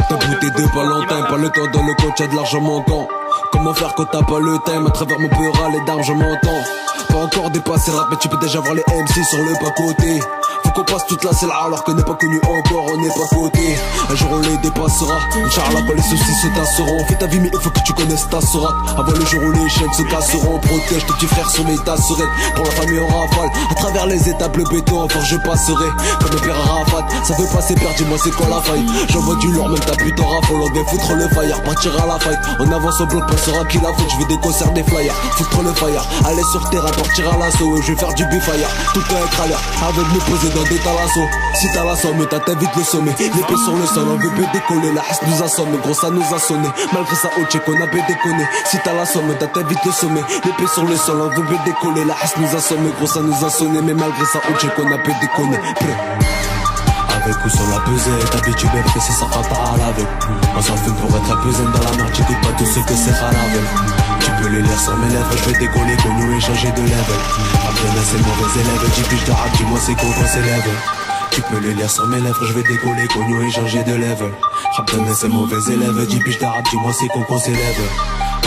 T'as bouté de Valentin, pas le temps dans le coach, y'a de l'argent manquant. Comment faire quand t'as pas le time? À travers mon peur à les d'armes je m'entends. Pas encore dépassé rap mais tu peux déjà voir les MC sur le pas-côté. Faut qu'on passe toute la selle alors que n'est pas connu encore, on n'est pas coté. Un jour on les dépassera, Inch'Allah quand les soucis se tasseront. Fais ta vie mais il faut que tu connaisses ta sourate. Avant le jour où les chaînes se casseront. Protège tes petits frères, surveille ta serette. Pour la famille en rafale, à travers les étapes le béton, enfin je passerai. Comme le père Arafat, ça veut pas c'est perdre, dis-moi c'est quoi la faille. J'envoie du lourd, même ta pute en raffole. On vient foutre le fire, partir à la fight. On avance au bloc, passera qui la faute. Je vais des concerts, des flyers, foutre le fire. Aller sur terrain, partir à l'assaut. Je vais faire du bifire, tout peut être à l'air. Avec me poser dans des talassos. Si t'as la somme, t'as vite le sommet. L'épée sur le sol, on veut peu décoller. La hache nous assomme, gros ça nous a sonné. Malgré ça, au check, on a peu déconné. Si t'as la somme, t'as vite le sommet. L'épée sur le sol, on veut peu décoller. La hache nous assomme, gros ça nous a sonné. Mais malgré ça, au check, on a peu déconné. Avec ou sans la pesette, habitué bien précis, ça fera pas à laver. On s'en fout pour être un peu zen dans la merde, j'écoute pas tout ce que c'est haravel. Tu peux les lire sur mes lèvres, je vais décoller, connu et changer de level. Abdena c'est mauvais élève, 10 piges de rap, dis-moi c'est con qu'on s'élève. Tu peux les lire sur mes lèvres, je vais décoller, connu et changer de level. Abdena c'est mauvais élève, 10 piges de rap, dis-moi c'est con qu'on s'élève.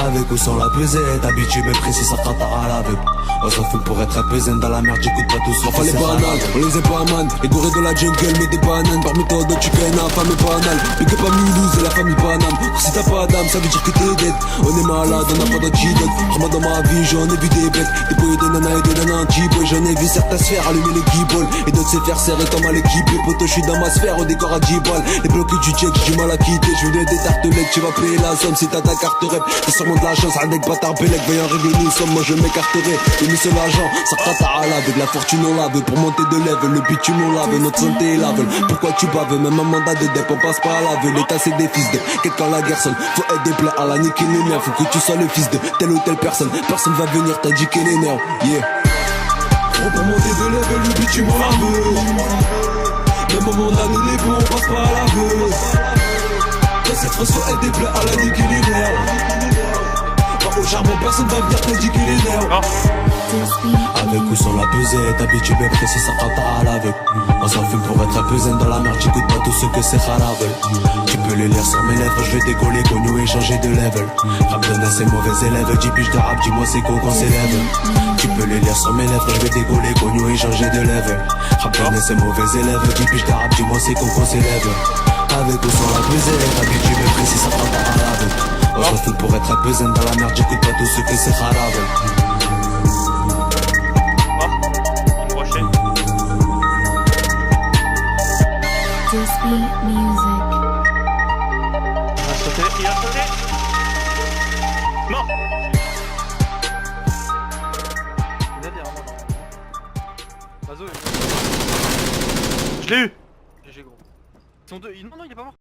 Avec ou sans la pesette, habitué mais précis, ça fera pas à laver. On s'en fout pour être un peu zen dans la merde, j'écoute pas tout ce que c'est banal, on les est pas man. Les gourés de la jungle, mais des bananes. Parmi tant d'autres, tu connais la femme est banale. Mais que pas Mulhouse et la famille Paname. Si t'as pas d'âme, ça veut dire que t'es dead. On est malade, on a pas d'antidote. Crois-moi dans ma vie, j'en ai vu des bêtes. Des boys, des nanas et des nanas anti-boys. J'en ai vu certains se faire allumer les guibolles. Et d'autres se faire serrer comme à l'équipe. Les potos, je suis dans ma sphère, au décor à 10 balles. Les blocs du check, j'ai du mal à quitter. Je veux des tartelettes, tu vas payer la somme. Si t'as ta carte rep, t'as sûrement de la chance. Avec bâtard Bélec, veillant régler nous sommes. Moi je m'écarterai. Et nous seul agent. Avec la fortune on lave, pour monter de level, le bitume on lave, notre santé est lave. Pourquoi tu baves, même un mandat de dep, on passe pas à lave. L'état c'est des fils de, quel quand la guerre sonne, faut être des plaies à la niquer les miens. Faut que tu sois le fils de telle ou telle personne, personne va venir t'indiquer les nerfs, yeah. Gros pour monter de level, le bitume on lave. Même au mandat de dep, on passe pas à lave. Dans cette phrase faut être des plaies à la niquer les nerfs. Au charbon, personne va venir t'indiquer les nerfs. Avec ou sans la pesette, habitué bien précis, ça fera pas à laver. On s'en fout pour être un peu zen dans la merde, j'écoute pas tout ce que c'est haravel. Tu peux les lire sur mes lèvres, je vais décoller, connu et changer de level. Abdena c'est mauvais élève, 10 piges de rap, dis-moi c'est con qu'on s'élève. Tu peux les lire sur mes lèvres, je vais décoller, connu et changer de level. Abdena c'est mauvais élève, 10 piges de rap, dis-moi c'est con qu'on s'élève. Avec ou sans la pesette, habitué bien précis, ça fera pas à laver. On s'en fout pour être un peu zen dans la merde, j'écoute pas tout ce que c'est haravel. Just beat music. Il a sauté. Mort. Il a dit vraiment. Bazo, je l'ai eu. GG gros. Ils sont deux. Non, non, il est pas mort.